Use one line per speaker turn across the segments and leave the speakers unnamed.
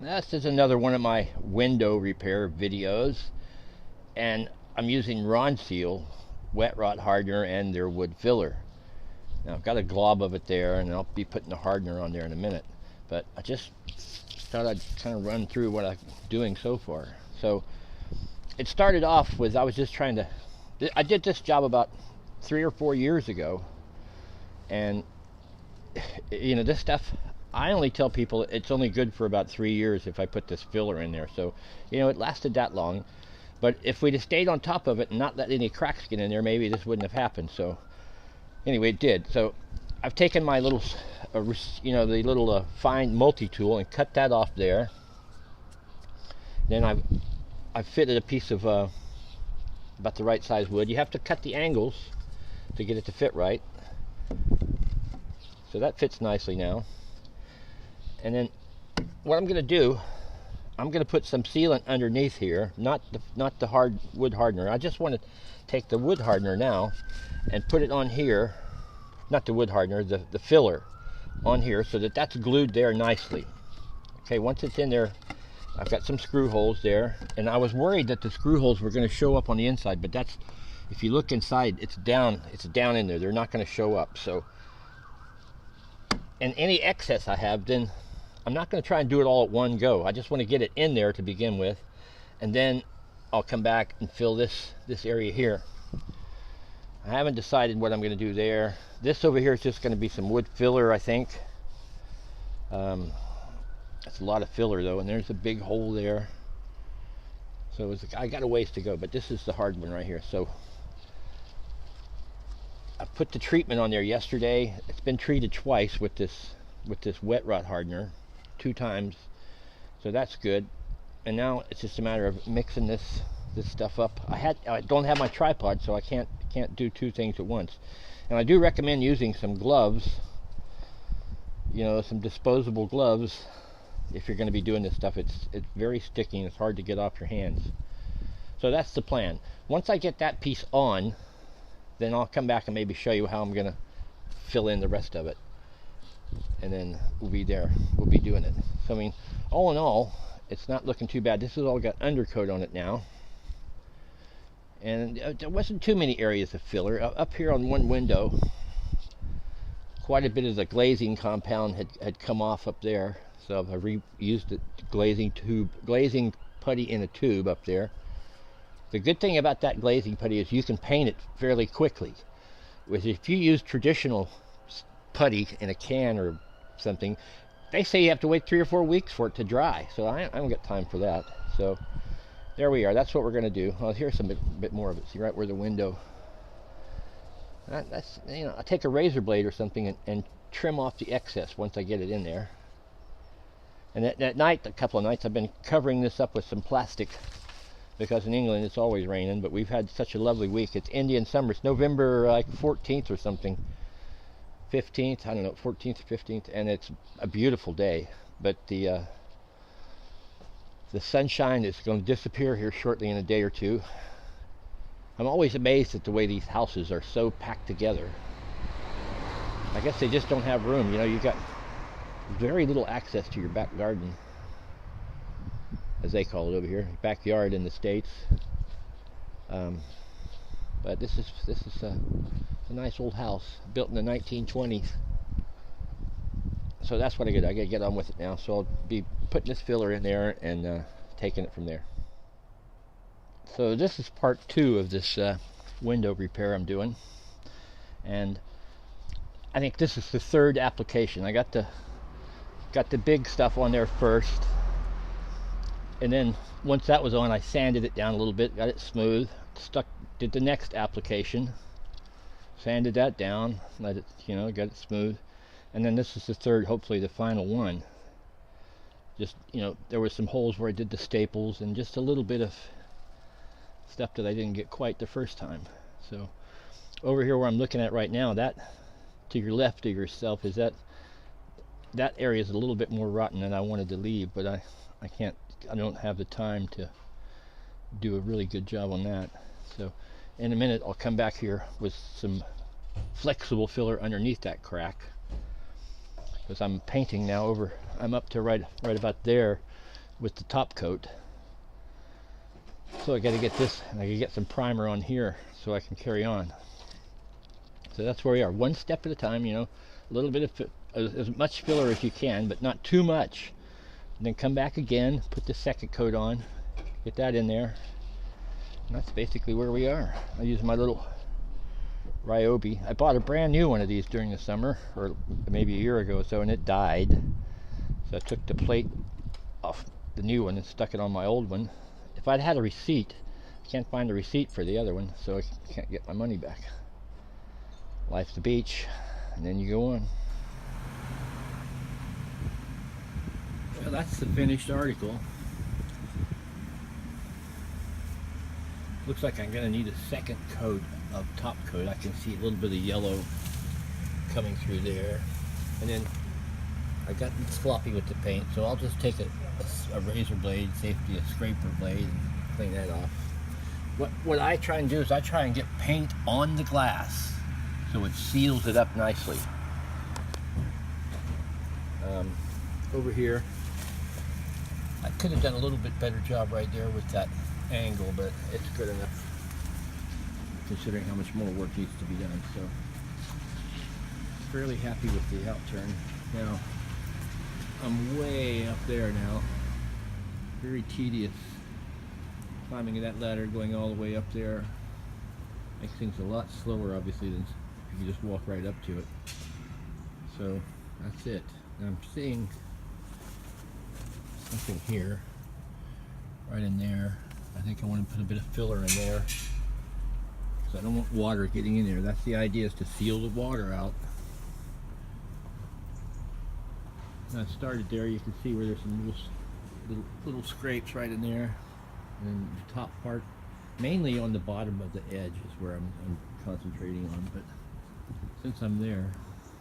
This is another one of my window repair videos, and I'm using Ronseal wet rot hardener and their wood filler. Now I've got a glob of it there, and I'll be putting the hardener on there in a minute, but I just thought I'd kind of run through what I'm doing so far. So it started off with, I was just trying to, I did this job about 3 or 4 years ago, and this stuff, I only tell people it's only good for about 3 years if I put this filler in there. So, it lasted that long. But if we'd have stayed on top of it and not let any cracks get in there, maybe this wouldn't have happened. So, anyway, it did. So, I've taken my little, the little fine multi-tool and cut that off there. Then I've fitted a piece of about the right size wood. You have to cut the angles to get it to fit right. So that fits nicely now. And then what I'm going to do, I'm going to put some sealant underneath here, not the hard wood hardener. I just want to take the wood hardener now and put it on here, not the wood hardener, the filler on here, so that that's glued there nicely. Okay, once it's in there, I've got some screw holes there, and I was worried that the screw holes were going to show up on the inside, but that's, if you look inside, it's down in there. They're not going to show up. So, and any excess I have, then I'm not going to try and do it all at one go. I just want to get it in there to begin with, and then I'll come back and fill this area here. I haven't decided what I'm going to do there. This over here is just going to be some wood filler, I think. That's a lot of filler though, and there's a big hole there. So I got a ways to go, but this is the hard one right here. So I put the treatment on there yesterday. It's been treated twice with this wet rot hardener. 2 times, so that's good. And now it's just a matter of mixing this stuff up. I don't have my tripod, so I can't do 2 things at once. And I do recommend using some gloves, some disposable gloves if you're going to be doing this stuff. It's very sticky and it's hard to get off your hands. So that's the plan. Once I get that piece on, then I'll come back and maybe show you how I'm going to fill in the rest of it. And then we'll be doing it. So I mean, all in all, it's not looking too bad. This has all got undercoat on it now, and there wasn't too many areas of filler. Up here on one window, quite a bit of the glazing compound had come off up there, so I reused the glazing putty in a tube up there. The good thing about that glazing putty is you can paint it fairly quickly. If you use traditional putty in a can or something, they say you have to wait 3 or 4 weeks for it to dry. So I haven't got time for that. So there we are. That's what we're going to do. Well, here's some bit more of it. See right where the window. That's I take a razor blade or something and trim off the excess once I get it in there. And that night, a couple of nights, I've been covering this up with some plastic because in England it's always raining. But we've had such a lovely week. It's Indian summer. It's November 14th or something. 15th, I don't know, 14th or 15th, and it's a beautiful day. But the sunshine is going to disappear here shortly in a day or two. I'm always amazed at the way these houses are so packed together. I guess they just don't have room. You've got very little access to your back garden, as they call it over here, backyard in the States. But this is a nice old house built in the 1920s. So that's what I got to get on with it now. So I'll be putting this filler in there and taking it from there. So this is part 2 of this window repair I'm doing, and I think this is the 3rd application. I got the big stuff on there first, and then once that was on, I sanded it down a little bit, got it smooth, did the next application, sanded that down, let it, got it smooth, and then this is the 3rd, hopefully the final one. Just, there were some holes where I did the staples and just a little bit of stuff that I didn't get quite the first time. So over here where I'm looking at right now, that to your left of yourself is that area is a little bit more rotten than I wanted to leave, but I don't have the time to do a really good job on that. So in a minute I'll come back here with some flexible filler underneath that crack, because I'm painting now over, I'm up to right about there with the top coat. So I got to get this, and I can get some primer on here so I can carry on. So that's where we are, one step at a time, you know, a little bit of as much filler as you can, but not too much. And then come back again, put the second coat on, get that in there. And that's basically where we are. I use my little Ryobi. I bought a brand new one of these during the summer, or maybe a year ago or so, and it died. So I took the plate off the new one and stuck it on my old one. If I'd had a receipt, I can't find a receipt for the other one, so I can't get my money back. Life's the beach, and then you go on. Well, that's the finished article. Looks like I'm going to need a second coat of top coat. I can see a little bit of yellow coming through there. And then I got sloppy with the paint, so I'll just take a razor blade, safety, a scraper blade, and clean that off. What I try and do is I try and get paint on the glass so it seals it up nicely. Over here, I could have done a little bit better job right there with that angle, but it's good enough considering how much more work needs to be done. So fairly happy with the outturn. Now I'm way up there now, very tedious climbing that ladder, going all the way up there. Makes things a lot slower obviously than if you just walk right up to it. So that's it. Now I'm seeing something here, right in there. I think I want to put a bit of filler in there because I don't want water getting in there. That's the idea, is to seal the water out. And I started there. You can see where there's some little scrapes right in there, and then the top part, mainly on the bottom of the edge, is where I'm concentrating on. But since I'm there,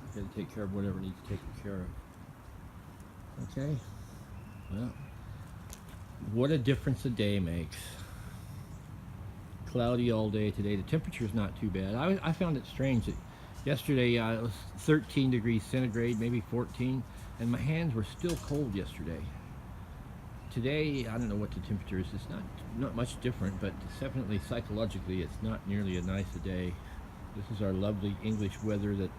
I've got to take care of whatever needs taken care of. Okay. Well, what a difference a day makes. Cloudy all day today. The temperature's not too bad. I found it strange that yesterday it was 13 degrees centigrade, maybe 14, and my hands were still cold yesterday. Today, I don't know what the temperature is. It's not much different, but definitely psychologically it's not nearly as nice a day. This is our lovely English weather that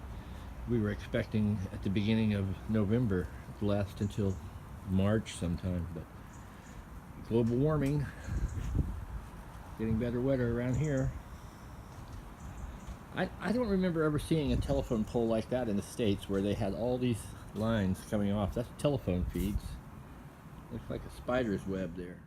we were expecting at the beginning of November to last until March sometime, but global warming, getting better weather around here. I don't remember ever seeing a telephone pole like that in the States where they had all these lines coming off. That's telephone feeds. Looks like a spider's web there.